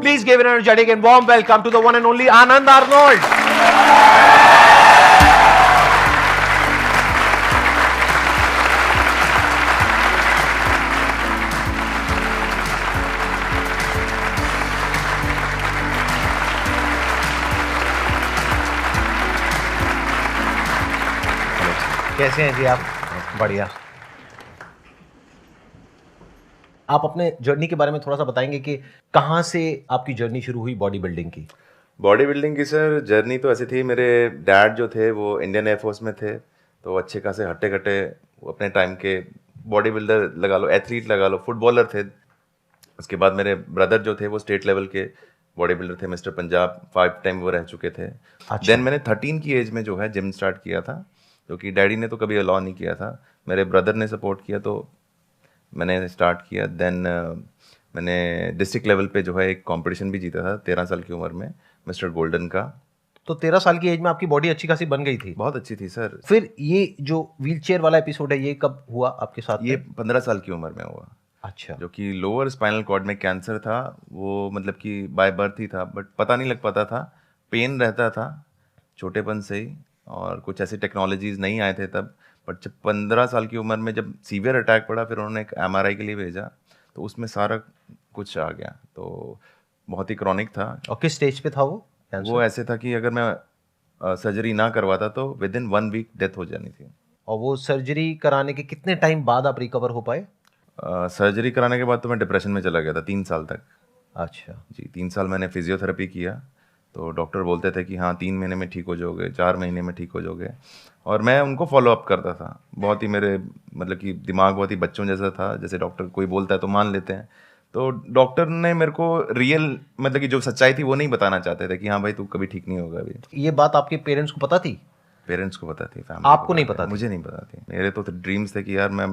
Please give an energetic and warm welcome to the one and only Anand Arnold. कैसे हैं जी आप? बढ़िया। आप अपने जर्नी के बारे में थोड़ा सा बताएंगे कि कहाँ से आपकी जर्नी शुरू हुई बॉडी बिल्डिंग की? बॉडी बिल्डिंग की सर जर्नी तो ऐसी थी, मेरे डैड जो थे वो इंडियन एयरफोर्स में थे, तो अच्छे खासे हट्टे कट्टे अपने टाइम के बॉडी बिल्डर लगा लो, एथलीट लगा लो, फुटबॉलर थे। उसके बाद मेरे ब्रदर जो थे वो स्टेट लेवल के बॉडी बिल्डर थे, मिस्टर पंजाब 5 टाइम वो रह चुके थे। देन मैंने 13 की एज में जो है जिम स्टार्ट किया था, क्योंकि डैडी ने तो कभी अलाउ नहीं किया था, मेरे ब्रदर ने सपोर्ट किया तो मैंने स्टार्ट किया। देन मैंने डिस्ट्रिक्ट लेवल पे जो है एक कंपटीशन भी जीता था 13 साल की उम्र में, मिस्टर गोल्डन का। तो 13 साल की एज में आपकी बॉडी अच्छी खासी बन गई थी? बहुत अच्छी थी सर। फिर ये जो व्हीलचेयर वाला एपिसोड है ये कब हुआ आपके साथ? ये 15 साल की उम्र में हुआ। अच्छा। जो कि लोअर स्पाइनल कॉर्ड में कैंसर था, वो मतलब कि बाय बर्थ ही था, बट पता नहीं लग पाता था, पेन रहता था छोटेपन से ही, और कुछ ऐसी टेक्नोलॉजीज नहीं आए थे तब। बट जब 15 साल की उम्र में जब सीवियर अटैक पड़ा, फिर उन्होंने एक MRI के लिए भेजा, तो उसमें सारा कुछ आ गया, तो बहुत ही क्रॉनिक था। और किस स्टेज पे था वो कैंसर? वो ऐसे था कि अगर मैं सर्जरी ना करवाता तो विद इन 1 वीक डेथ हो जानी थी। और वो सर्जरी कराने के कितने टाइम बाद आप रिकवर हो पाए? सर्जरी कराने के बाद तो मैं डिप्रेशन में चला गया था 3 साल तक। अच्छा जी, 3 साल मैंने फिजियोथेरेपी किया, तो डॉक्टर बोलते थे कि हाँ 3 महीने में ठीक हो जाओगे, 4 महीने में ठीक हो जाओगे, और मैं उनको फॉलो अप करता था। बहुत ही मेरे मतलब कि दिमाग बहुत ही बच्चों जैसा था, जैसे डॉक्टर कोई बोलता है तो मान लेते हैं। तो डॉक्टर ने मेरे को रियल मतलब कि जो सच्चाई थी वो नहीं बताना चाहते थे कि हाँ भाई तू कभी ठीक नहीं होगा अभी। ये बात आपके पेरेंट्स को पता थी? पेरेंट्स को पता थी, फैमिली आपको नहीं पता थी? मुझे नहीं पता थी। मेरे तो ड्रीम्स थे कि यार मैं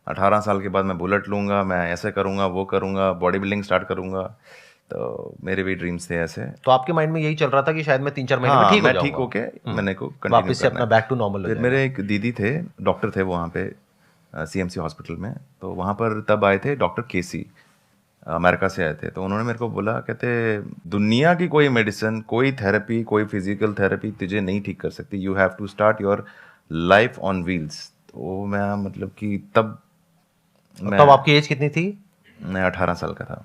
18 साल के बाद मैं बुलेट लूँगा, मैं ऐसे करूँगा, वो करूँगा, बॉडी बिल्डिंग स्टार्ट करूँगा, तो मेरे भी ड्रीम्स थे ऐसे। तो आपके माइंड में यही चल रहा था कि शायद मैं 3-4 महीने में ठीक हो जाऊंगा? ठीक होके मैंने को वापस से अपना बैक टू नॉर्मल हो फिर मेरे एक दीदी थे, डॉक्टर थे वहाँ पे CMC हॉस्पिटल में, तो वहाँ पर तब आए थे डॉक्टर केसी, अमेरिका से आए थे। तो उन्होंने मेरे को बोला, कहते दुनिया की कोई मेडिसिन, कोई थेरेपी, कोई फिजिकल थेरेपी तुझे नहीं ठीक कर सकती, you have to start your life on wheels. तो मैं मतलब कि तब आपकी एज कितनी थी? मैं 18 साल का था।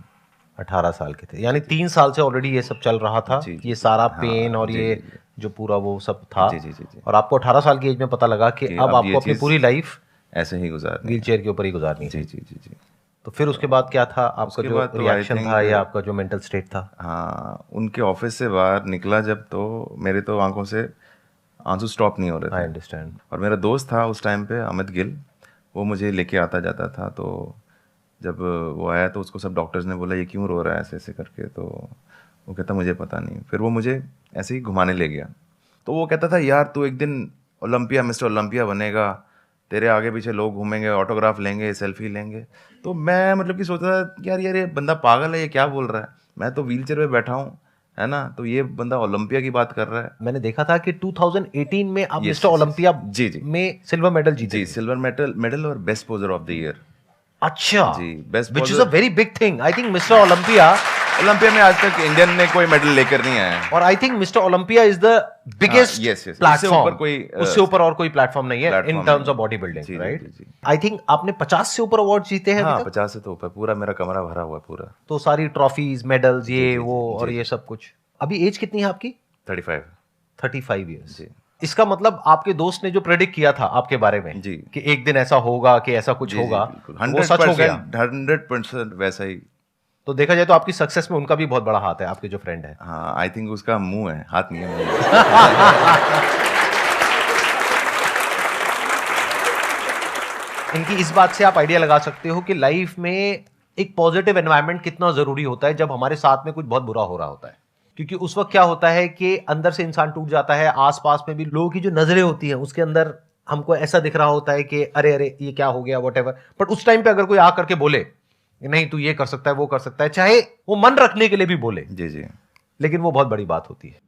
18 साल के थे, यानी 3 साल से ऑलरेडी ये सब चल रहा था। जी, ये सारा हाँ, पेन और जी, ये जी, जो पूरा वो सब था। जी। और आपको 18 साल की एज में पता लगा कि अब आपको अपनी पूरी लाइफ ऐसे ही गुजारनी, व्हीलचेयर के ऊपर ही गुजारनी है। जी। तो फिर उसके बाद क्या था आपका जो रिएक्शन था या आपका जो मेंटल स्टेट था? हाँ, उनके ऑफिस से बाहर निकला जब, तो मेरे तो आंखों से आंसू स्टॉप नहीं हो रहे थे। I understand. और मेरा दोस्त था उस टाइम पे, अमित गिल, वो मुझे लेके आता जाता था। तो जब वो आया तो उसको सब डॉक्टर्स ने बोला ये क्यों रो रहा है ऐसे ऐसे करके, तो वो कहता मुझे पता नहीं। फिर वो मुझे ऐसे ही घुमाने ले गया, तो वो कहता था यार तू एक दिन ओलंपिया, मिस्टर ओलंपिया बनेगा, तेरे आगे पीछे लोग घूमेंगे, ऑटोग्राफ लेंगे, सेल्फी लेंगे। तो मैं मतलब कि सोचता था यार ये बंदा पागल है, ये क्या बोल रहा है, मैं तो व्हीलचेयर पे बैठा हूँ, है ना, तो ये बंदा ओलंपिया की बात कर रहा है। मैंने देखा था कि 2018 में आप मिस्टर ओलंपिया में सिल्वर मेडल जीते। जी, सिल्वर मेडल और best poser of the year. अच्छा जी, best, which is a very big thing. I think mister Olympia में आज तक इंडियन ने कोई मेडल लेकर नहीं आया, और आई think mister Olympia is the biggest platform. उससे ऊपर और कोई प्लेटफॉर्म नहीं है in terms of body building, right? I think आपने 50 से ऊपर अवार्ड जीते हैं। हाँ, 50 से तो ऊपर, पूरा मेरा कमरा भरा हुआ पूरा। तो सारी ट्रॉफीज, मेडल्स, ये वो और ये सब कुछ। अभी एज कितनी है आपकी? 35 ईयर्स। जी। इसका मतलब आपके दोस्त ने जो प्रेडिक्ट किया था आपके बारे में जी, कि एक दिन ऐसा होगा, कि ऐसा कुछ होगा, वो सच हो गया। 100% वैसा ही। तो देखा जाए तो आपकी सक्सेस में उनका भी बहुत बड़ा हाथ है, आपके जो फ्रेंड है। हाँ, आई थिंक उसका मुंह है, हाथ नहीं है। इनकी इस बात से आप आइडिया लगा सकते हो कि लाइफ में एक पॉजिटिव एनवायरनमेंट कितना जरूरी होता है जब हमारे साथ में कुछ बहुत बुरा हो रहा होता है। क्योंकि उस वक्त क्या होता है कि अंदर से इंसान टूट जाता है, आसपास में भी लोगों की जो नजरें होती हैं उसके अंदर हमको ऐसा दिख रहा होता है कि अरे अरे ये क्या हो गया, व्हाटएवर। बट उस टाइम पे अगर कोई आ करके बोले नहीं तू ये कर सकता है, वो कर सकता है, चाहे वो मन रखने के लिए भी बोले, जी, लेकिन वो बहुत बड़ी बात होती है।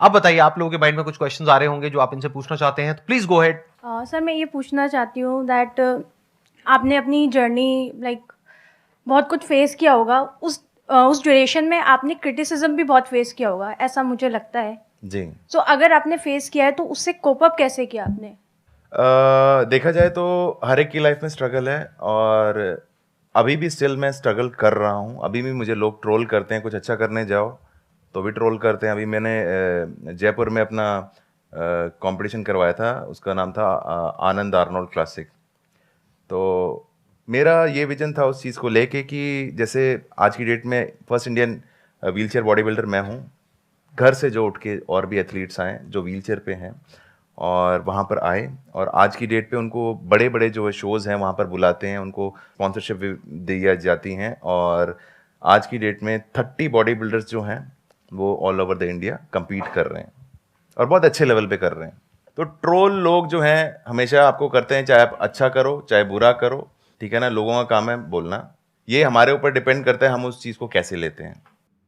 अब बताइए, आप लोगों के माइंड में कुछ क्वेश्चंस आ रहे होंगे जो आप इनसे पूछना चाहते हैं, तो प्लीज गो अहेड। सर मैं ये पूछना चाहती हूँ दैट आपने अपनी जर्नी बहुत कुछ फेस किया होगा, उस ड्यूरेशन में आपने क्रिटिसिज्म भी बहुत फेस किया होगा, ऐसा मुझे लगता है। जी। सो अगर आपने फेस किया है तो उससे कोप अप कैसे किया आपने? देखा जाए तो हर एक की लाइफ में स्ट्रगल है, और अभी भी स्टिल मैं स्ट्रगल कर रहा हूँ। अभी भी मुझे लोग ट्रोल करते हैं, कुछ अच्छा करने जाओ तो भी ट्रोल करते हैं। अभी मैंने जयपुर में अपना कंपटीशन करवाया था, उसका नाम था आनंद आर्नोल्ड क्लासिक। तो मेरा ये विजन था उस चीज़ को लेके कि जैसे आज की डेट में first Indian wheelchair body builder मैं हूँ। घर से जो उठ के और भी एथलीट्स आए जो व्हीलचेयर पे हैं और वहाँ पर आए, और आज की डेट पे उनको बड़े बड़े जो शोज़ हैं वहाँ पर बुलाते हैं, उनको स्पॉन्सरशिप दी जाती हैं, और आज की डेट में 30 बॉडी बिल्डर्स जो हैं वो all over the India compete कर रहे हैं और बहुत अच्छे लेवल पे कर रहे हैं। तो ट्रोल लोग जो हैं हमेशा आपको करते हैं, चाहे आप अच्छा करो चाहे बुरा करो, ठीक है ना, लोगों का काम है बोलना। ये हमारे ऊपर डिपेंड करता है हम उस चीज़ को कैसे लेते हैं।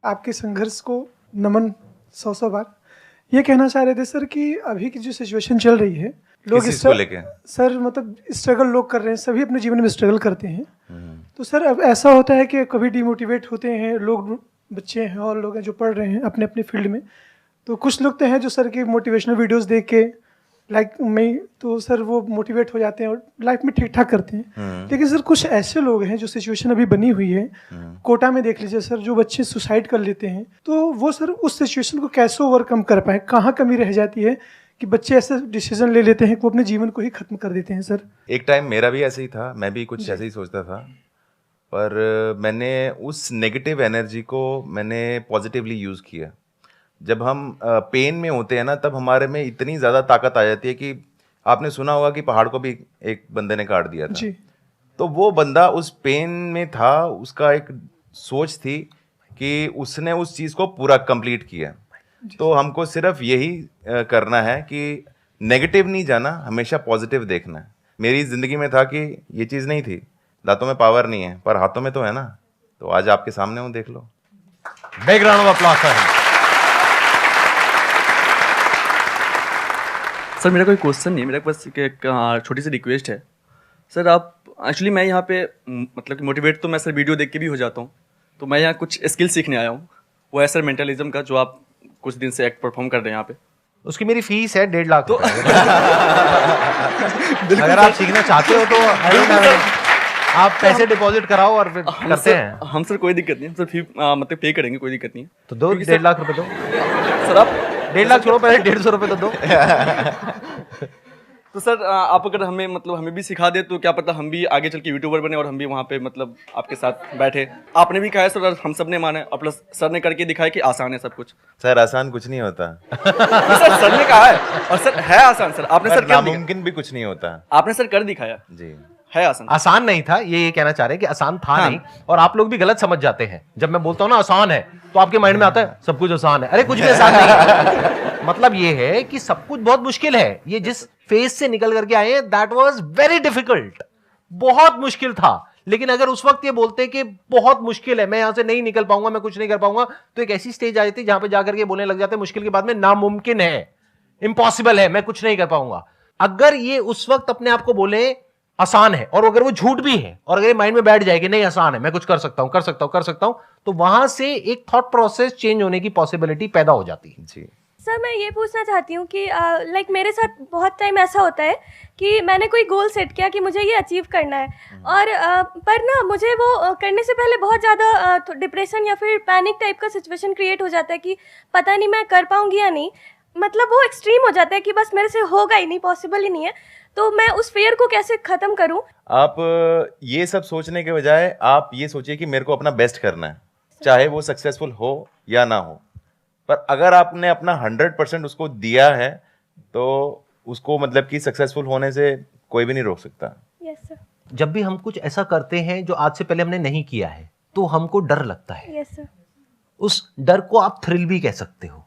आपके संघर्ष को नमन 100 बार। ये कहना चाह रहे थे सर कि अभी की जो सिचुएशन चल रही है, लोग किस चीज़ को लेके? सर मतलब स्ट्रगल लोग कर रहे हैं, सभी अपने जीवन में स्ट्रगल करते हैं। तो सर अब ऐसा होता है कि कभी डिमोटिवेट होते हैं लोग, बच्चे हैं और लोग हैं जो पढ़ रहे हैं अपने अपने फील्ड में। तो कुछ लोग तो हैं जो सर की मोटिवेशनल वीडियोस देख के लाइक मैं तो सर वो मोटिवेट हो जाते हैं और लाइफ में ठीक ठाक करते हैं। लेकिन सर कुछ ऐसे लोग हैं जो सिचुएशन अभी बनी हुई है, कोटा में देख लीजिए सर, जो बच्चे सुसाइड कर लेते हैं, तो वो सर उस सिचुएशन को कैसे ओवरकम कर पाए? कहाँ कमी रह जाती है कि बच्चे ऐसे डिसीजन ले लेते हैं कि वो अपने जीवन को ही खत्म कर देते हैं? सर एक टाइम मेरा भी ऐसे ही था, मैं भी कुछ ऐसे ही सोचता था, पर मैंने उस नेगेटिव एनर्जी को मैंने पॉजिटिवली यूज़ किया। जब हम पेन में होते हैं ना, तब हमारे में इतनी ज़्यादा ताकत आ जाती है कि आपने सुना होगा कि पहाड़ को भी एक बंदे ने काट दिया था। जी। तो वो बंदा उस पेन में था, उसका एक सोच थी कि उसने उस चीज़ को पूरा कंप्लीट किया। तो हमको सिर्फ यही करना है कि नेगेटिव नहीं जाना, हमेशा पॉजिटिव देखना है। मेरी ज़िंदगी में था कि ये चीज़ नहीं थी, दांतों में पावर नहीं है पर हाथों में तो है ना, तो आज आपके सामने हूँ, देख लो। बैकग्राउंड ऑफ अप्लॉज है। सर मेरा कोई क्वेश्चन नहीं है, मेरा बस एक छोटी सी रिक्वेस्ट है। सर आप एक्चुअली मैं यहाँ पे मतलब कि मोटिवेट तो मैं सर वीडियो देख के भी हो जाता हूँ, तो मैं यहाँ कुछ स्किल सीखने आया हूँ। वो है सर मेंटलिज्म का, जो आप कुछ दिन से एक्ट परफॉर्म कर रहे हैं यहाँ पे। उसकी मेरी फीस है 1.5 लाख रुपए। अगर आप सीखना चाहते हो तो आप पैसे डिपॉजिट कराओ और फिर करते हैं। हम सर कोई दिक्कत नहीं है, सर फी मतलब पे करेंगे, कोई दिक्कत नहीं है। तो दो 1.5 लाख रुपए दो। सर आप 1.5 लाख छोड़ो, पहले 150 रुपए तो दो। तो सर आप अगर हमें मतलब हमें भी सिखा दे तो क्या पता हम भी आगे चल के यूट्यूबर बने और हम भी वहाँ पे मतलब आपके साथ बैठे। आपने भी कहा है सर और हम सब ने माना और प्लस सर ने करके दिखाया कि आसान है सब कुछ। सर आसान कुछ नहीं होता। सर ने कहा है और सर है आसान। सर आपने सर क्या नामुमकिन भी कुछ नहीं होता। आपने सर कर दिखाया जी, है आसान। आसान नहीं था, ये कहना चाह रहे हैं कि आसान था नहीं, और आप लोग भी गलत समझ जाते हैं। जब मैं बोलता हूं ना आसान है तो आपके माइंड में आता है सब कुछ आसान है। अरे कुछ भी आसान नहीं है। मतलब ये है कि सब कुछ बहुत मुश्किल है। ये जिस फेज से निकल करके आए हैं दैट वाज वेरी डिफिकल्ट, बहुत मुश्किल था। लेकिन अगर उस वक्त ये बोलते कि बहुत मुश्किल है, मैं यहां से नहीं निकल पाऊंगा, मैं कुछ नहीं कर पाऊंगा, तो एक ऐसी स्टेज आ जाती जहां पे जाकर के बोलने लग जाते मुश्किल के बाद में नामुमकिन है, इम्पॉसिबल है, मैं कुछ नहीं कर पाऊंगा। अगर ये उस वक्त अपने आप को बोले आसान है, और अगर वो झूठ भी है, और अगर ये माइंड में बैठ जाए कि नहीं आसान है, मैं कुछ कर सकता हूं, कर सकता हूं, कर सकता हूं, तो वहां से एक थॉट प्रोसेस चेंज होने की पॉसिबिलिटी पैदा हो जाती है। जी। सर मैं ये पूछना चाहती हूँ कि लाइक मेरे साथ बहुत टाइम ऐसा होता है कि मैंने कोई गोल सेट किया कि मुझे ये अचीव करना है, और पर ना मुझे वो करने से पहले बहुत ज़्यादा डिप्रेशन या फिर पैनिक टाइप का सिचुएशन क्रिएट हो जाता है कि पता नहीं मैं कर पाऊँगी या नहीं। मतलब वो एक्सट्रीम हो जाता है कि बस मेरे से होगा ही नहीं, पॉसिबल ही नहीं है। तो मैं उस फियर को कैसे ख़त्म करूँ? आप ये सब सोचने के बजाय आप ये सोचिए कि मेरे को अपना बेस्ट करना है, चाहे वो सक्सेसफुल हो या ना हो। पर अगर आपने अपना 100% उसको दिया है तो उसको मतलब कि सक्सेसफुल होने से कोई भी नहीं रोक सकता। Yes sir. जब भी हम कुछ ऐसा करते हैं जो आज से पहले हमने नहीं किया है तो हमको डर लगता है। Yes sir. उस डर को आप थ्रिल भी कह सकते हो,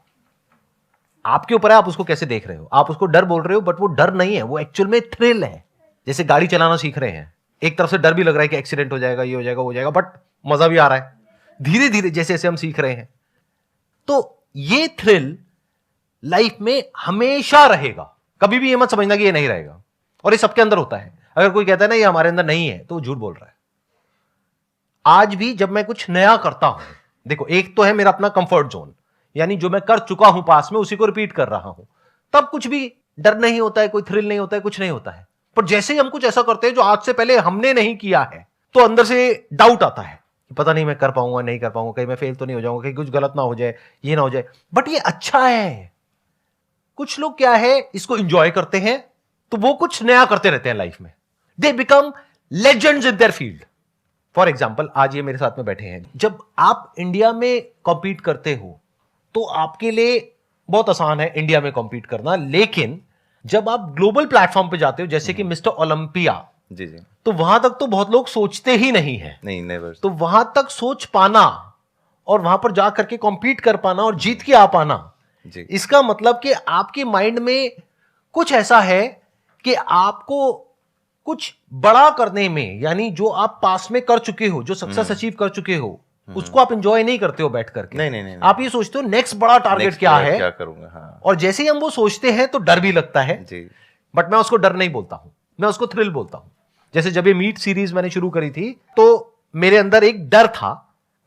आपके ऊपर है आप उसको कैसे देख रहे हो। आप उसको डर बोल रहे हो बट वो डर नहीं है, वो एक्चुअल में थ्रिल है। जैसे गाड़ी चलाना सीख रहे हैं, एक तरफ से डर भी लग रहा है कि एक्सीडेंट हो जाएगा, ये हो जाएगा, वो हो जाएगा, बट मजा भी आ रहा है धीरे धीरे जैसे जैसे हम सीख रहे हैं। तो ये थ्रिल लाइफ में हमेशा रहेगा, कभी भी ये मत समझना कि ये नहीं रहेगा। और ये सबके अंदर होता है। अगर कोई कहता है ना ये हमारे अंदर नहीं है तो वो झूठ बोल रहा है। आज भी जब मैं कुछ नया करता हूं देखो, एक तो है मेरा अपना कंफर्ट जोन, यानी जो मैं कर चुका हूं पास में उसी को रिपीट कर रहा हूं, तब कुछ भी डर नहीं होता है, कोई थ्रिल नहीं होता है, कुछ नहीं होता है। पर जैसे ही हम कुछ ऐसा करते हैं जो आज से पहले हमने नहीं किया है, तो अंदर से डाउट आता है, पता नहीं मैं कर पाऊंगा नहीं कर पाऊंगा, कहीं मैं फेल तो नहीं हो जाऊंगा, कहीं कुछ गलत ना हो जाए, ये ना हो जाए। बट ये अच्छा है। कुछ लोग क्या है, इसको एंजॉय करते हैं, तो वो कुछ नया करते रहते हैं लाइफ में। They become legends in their field. For example, आज ये मेरे साथ में बैठे हैं। जब आप इंडिया में कॉम्पीट करते हो तो आपके लिए बहुत आसान है इंडिया में कॉम्पीट करना, लेकिन जब आप ग्लोबल प्लेटफॉर्म पे जाते हो, जैसे कि मिस्टर ओलंपिया, जी जी। तो वहां तक तो बहुत लोग सोचते ही नहीं है। नहीं, नेवर। तो वहां तक सोच पाना और वहां पर जा करके कॉम्पीट कर पाना और जीत के आ पाना, जी। इसका मतलब कि आपके माइंड में कुछ ऐसा है कि आपको कुछ बड़ा करने में, यानी जो आप पास में कर चुके हो, जो सक्सेस अचीव कर चुके हो, उसको आप एंजॉय नहीं करते हो बैठ करके। नहीं। आप ये सोचते हो नेक्स्ट बड़ा टारगेट Next क्या मैं है, क्या करूंगा। हाँ और जैसे ही हम वो सोचते हैं तो डर भी लगता है। जी। बट मैं उसको डर नहीं बोलता हूं, मैं उसको थ्रिल बोलता हूं। जैसे जब ये मीट सीरीज मैंने शुरू करी थी, तो मेरे अंदर एक डर था,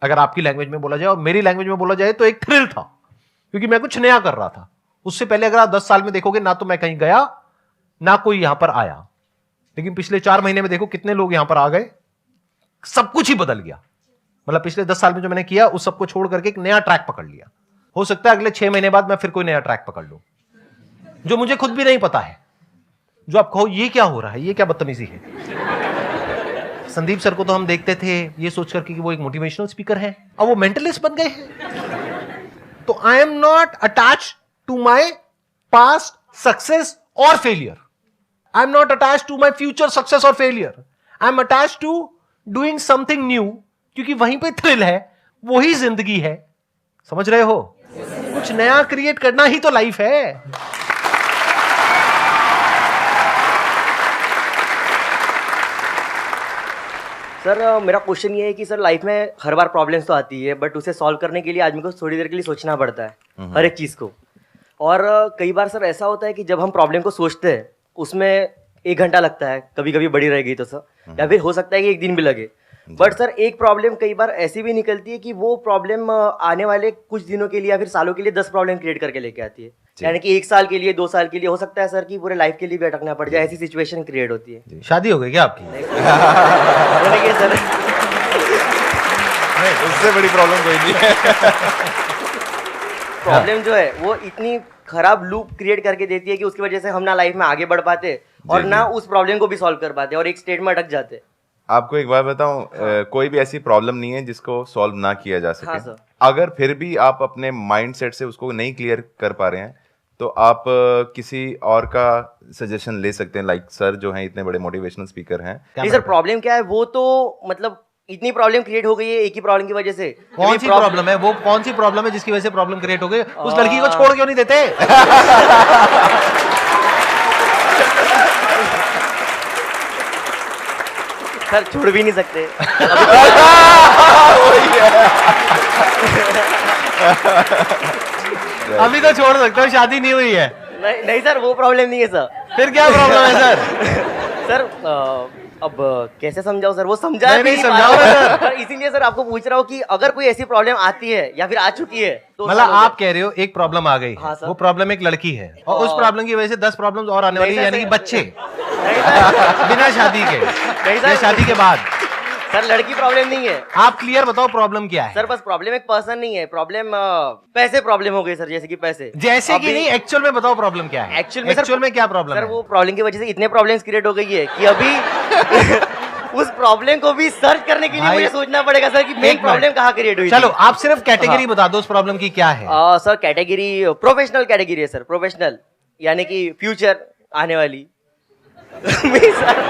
अगर आपकी लैंग्वेज में बोला जाए, और मेरी लैंग्वेज में बोला जाए तो एक थ्रिल था, क्योंकि मैं कुछ नया कर रहा था। उससे पहले अगर आप 10 साल में देखोगे, ना तो मैं कहीं गया, ना कोई यहां पर आया। लेकिन पिछले 4 महीने में देखो कितने लोग यहां पर आ गए, सब कुछ ही बदल गया। मतलब पिछले 10 साल में जो मैंने किया, उस सबको छोड़ करके एक नया ट्रैक पकड़ लिया। हो सकता है अगले 6 महीने बाद मैं फिर कोई नया ट्रैक पकड़ लूं, जो मुझे खुद भी नहीं पता है। जो आप कहो ये क्या हो रहा है, ये क्या बदतमीजी है। संदीप सर को तो हम देखते थे ये सोच करके कि वो एक मोटिवेशनल स्पीकर है, अब वो मेंटलिस्ट बन गए हैं। तो I am not attach to my past success और failure. I am not attach to my future success और failure. I am attach to doing something new, क्योंकि वहीं पे थ्रिल है, वही जिंदगी है। समझ रहे हो? कुछ नया क्रिएट करना ही तो लाइफ है। सर मेरा क्वेश्चन ये है कि सर लाइफ में हर बार प्रॉब्लम्स तो आती है, बट उसे सॉल्व करने के लिए आदमी को थोड़ी देर के लिए सोचना पड़ता है हर एक चीज़ को। और कई बार सर ऐसा होता है कि जब हम प्रॉब्लम को सोचते हैं उसमें 1 घंटा लगता है, कभी कभी बड़ी रह गई तो सर, या फिर हो सकता है कि 1 दिन भी लगे। बट सर एक प्रॉब्लम कई बार ऐसी भी निकलती है कि वो प्रॉब्लम आने वाले कुछ दिनों के लिए या फिर सालों के लिए 10 प्रॉब्लम क्रिएट करके लेके आती है। यानी कि 1 साल के लिए, 2 साल के लिए, हो सकता है सर कि पूरे लाइफ के लिए भी अटकना पड़ जाए, ऐसी सिचुएशन क्रिएट होती है। शादी हो गई क्या आपकी? होने के सर उससे बड़ी प्रॉब्लम कोई नहीं है। प्रॉब्लम जो है वो इतनी खराब लूप क्रिएट करके देती है कि उसकी वजह से हम ना लाइफ में आगे बढ़ पाते और ना उस प्रॉब्लम को भी सॉल्व कर पाते और एक स्टेट में अटक जाते। आपको एक बात बताऊं, कोई भी ऐसी प्रॉब्लम नहीं है जिसको सॉल्व ना किया जा सके। हाँ सर। अगर फिर भी आप अपने माइंड सेट से उसको नहीं क्लियर कर पा रहे हैं, तो आप किसी और का सजेशन ले सकते हैं। लाइक सर जो हैं, इतने बड़े मोटिवेशनल स्पीकर हैं। नहीं सर, प्रॉब्लम क्या है वो तो मतलब इतनी प्रॉब्लम क्रिएट हो गई है एक ही प्रॉब्लम की वजह से। कौन सी प्रॉब्लम है वो? कौन सी प्रॉब्लम है जिसकी वजह से प्रॉब्लम क्रिएट हो गई? उस लड़की को छोड़ क्यों नहीं देते? सर छोड़ भी नहीं सकते। अभी तो छोड़ सकते हो, शादी नहीं हुई है। नहीं सर, वो प्रॉब्लम नहीं है सर। फिर क्या प्रॉब्लम है सर? सर अब कैसे समझाओ सर, वो समझा नहीं पा समझाओ रहा ना हूं। पर इसीलिए सर आपको पूछ रहा हूँ कि अगर कोई ऐसी प्रॉब्लम आती है या फिर आ चुकी है तो मतलब आप कह रहे हो एक प्रॉब्लम आ गई, हाँ सर। वो प्रॉब्लम एक लड़की है, और उस प्रॉब्लम की वजह से 10 प्रॉब्लम्स और आने वाली है, नहीं यानी कि सर, बच्चे नहीं सर, बिना शादी के, नहीं सर, या शादी के बाद। सर लड़की प्रॉब्लम नहीं है आप क्लियर बताओ प्रॉब्लम क्या है? सर। बस प्रॉब्लम एक पर्सन नहीं है, प्रॉब्लम पैसे प्रॉब्लम हो गई सर, जैसे कि पैसे। जैसे कि नहीं, एक्चुअल में बताओ प्रॉब्लम क्या है? एक्चुअल में क्या प्रॉब्लम सर है? वो प्रॉब्लम की वजह से इतने प्रॉब्लम्स क्रिएट हो गई है कि अभी उस प्रॉब्लम को भी सर्च करने के लिए भाई, मुझे सोचना पड़ेगा सर कि मेन प्रॉब्लम कहाँ क्रिएट हुई। चलो आप सिर्फ कैटेगरी बता दो उस प्रॉब्लम की क्या है। सर कैटेगरी प्रोफेशनल कैटेगरी है सर, प्रोफेशनल यानी कि फ्यूचर आने वाली। सर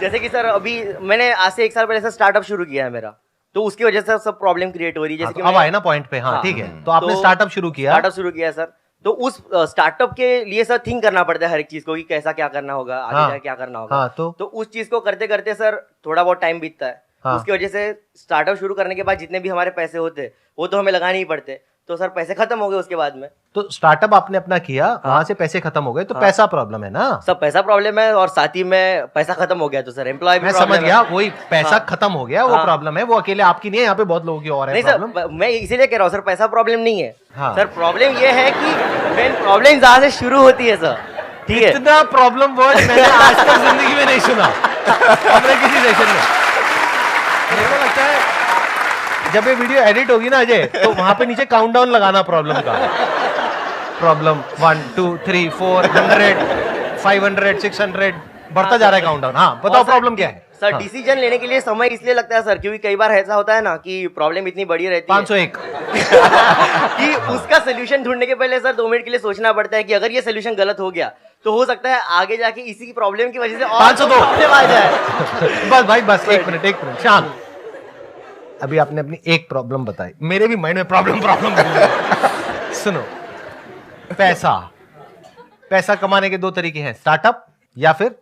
जैसे कि सर अभी मैंने आज से 1 साल पहले सर स्टार्टअप शुरू किया है मेरा, तो उसकी वजह से सब प्रॉब्लम क्रिएट हो रही है। जैसे कि अब आए ना पॉइंट पे। हाँ ठीक है, तो आपने स्टार्टअप शुरू किया। स्टार्टअप शुरू किया सर, तो उस स्टार्टअप के लिए सर थिंक करना पड़ता है हर एक चीज को कि कैसा क्या करना होगा, आगे हाँ, जाके क्या करना होगा। हाँ, तो उस चीज को करते करते सर थोड़ा बहुत टाइम बीतता है। हाँ। उसकी वजह से स्टार्टअप शुरू करने के बाद जितने भी हमारे पैसे होते वो तो हमें लगाने ही पड़ते। तो सर पैसे खत्म हो गए उसके बाद में। तो स्टार्टअप आपने अपना किया, वहां से पैसे खत्म हो गए, तो पैसा प्रॉब्लम है ना? सब पैसा प्रॉब्लम है और साथ ही में पैसा खत्म हो गया तो सर एम्प्लॉय भी मैं समझ गया, वही पैसा खत्म हो गया, वो प्रॉब्लम है, वो अकेले आपकी नहीं है, यहाँ पे बहुत लोगों की और है नहीं प्रॉब्लम। सर, मैं इसीलिए कह रहा हूँ सर, पैसा प्रॉब्लम नहीं है। हाँ। सर प्रॉब्लम ये है कि मेन प्रॉब्लम जहाँ से शुरू होती है सर, ठीक है। इतना प्रॉब्लम वर्ड मैंने आज तक जिंदगी में नहीं सुना अपने किसी सेशन में। मेरे को लगता है जब ये वीडियो एडिट होगी ना अजय, तो वहां पे नीचे काउंटडाउन लगाना प्रॉब्लम का। प्रॉब्लम 1 2 3 400 500 600 बढ़ता जा रहा है काउंटडाउन। हाँ बताओ प्रॉब्लम क्या है? सर डिसीजन लेने के लिए समय इसलिए लगता है सर, क्योंकि कई बार ऐसा होता है ना कि प्रॉब्लम इतनी बड़ी रहती है 501 कि उसका सोल्यूशन ढूंढने के पहले सर 2 मिनट के लिए सोचना पड़ता है कि अगर ये सोल्यूशन गलत हो गया तो हो सकता है आगे जाके इसी की प्रॉब्लम की वजह से और 502 प्रॉब्लम आ जाए। बस भाई बस, एक मिनट शांत। अभी आपने अपनी एक प्रॉब्लम बताई, मेरे भी माइंड में प्रॉब्लम सुनो, पैसा कमाने के 2 तरीके हैं, स्टार्टअप या फिर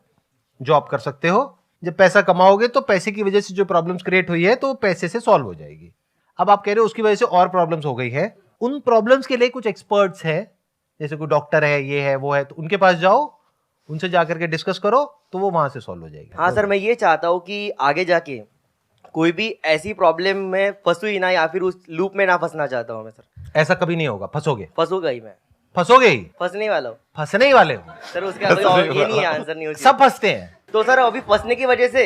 जॉब कर सकते हो। जब पैसा कमाओगे तो पैसे की वजह से जो प्रॉब्लम्स क्रिएट हुई है तो पैसे से सॉल्व हो जाएगी। अब आप कह रहे हो उसकी वजह से और प्रॉब्लम्स हो गई है, उन प्रॉब्लम्स के लिए कुछ एक्सपर्ट्स हैं, जैसे कोई डॉक्टर है, ये है वो है, तो उनके पास जाओ, उनसे जाकर के डिस्कस करो, तो वो वहां से सॉल्व हो जाएगी। हाँ सर, मैं ये चाहता हूँ कि आगे जाके कोई भी ऐसी प्रॉब्लम में फंसू ही ना, या फिर उस लूप में ना फंसना चाहता हूँ मैं सर। ऐसा कभी नहीं होगा, फंसूंगा ही मैं, फंसोगे ही, फंसने वाला हूँ फंसने ही वाले हो सर। उसका कोई और ये नहीं है, आंसर नहीं होती। सब फंसते हैं। तो सर अभी फंसने की वजह से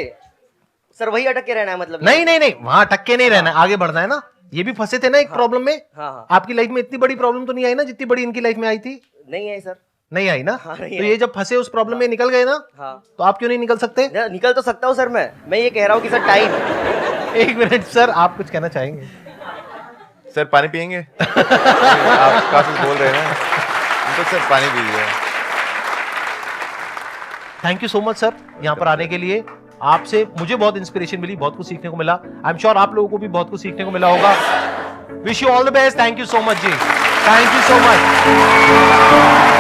सर वही अटक के रहना है, मतलब नहीं वहां अटक के नहीं रहना है, आगे बढ़ना है ना। ये भी फंसे थे ना एक प्रॉब्लम में। हाँ। आपकी लाइफ में इतनी बड़ी प्रॉब्लम तो नहीं आई ना जितनी बड़ी इनकी लाइफ में आई थी? नहीं है सर। नहीं आई ना। हाँ, नहीं तो आई। ये जब फंसे उस प्रॉब्लम में निकल गए ना, हाँ। तो आप क्यों नहीं निकल सकते? निकल तो सकता हूँ सर, मैं ये कह रहा हूँ कि सर टाइम। एक मिनट सर, आप कुछ कहना चाहेंगे? सर पानी पियेंगे? आप काफी बोल रहे हैं ना, तो सर पानी पीजिए। Thank you so much sir, यहाँ पर आने के लिए। आपसे मुझे बहुत इंस्पिरेशन मिली, बहुत कुछ सीखने को मिला। आई एम श्योर आप लोगों को भी बहुत कुछ सीखने को मिला होगा। Wish you all the best. Thank you so much जी, थैंक यू सो मच।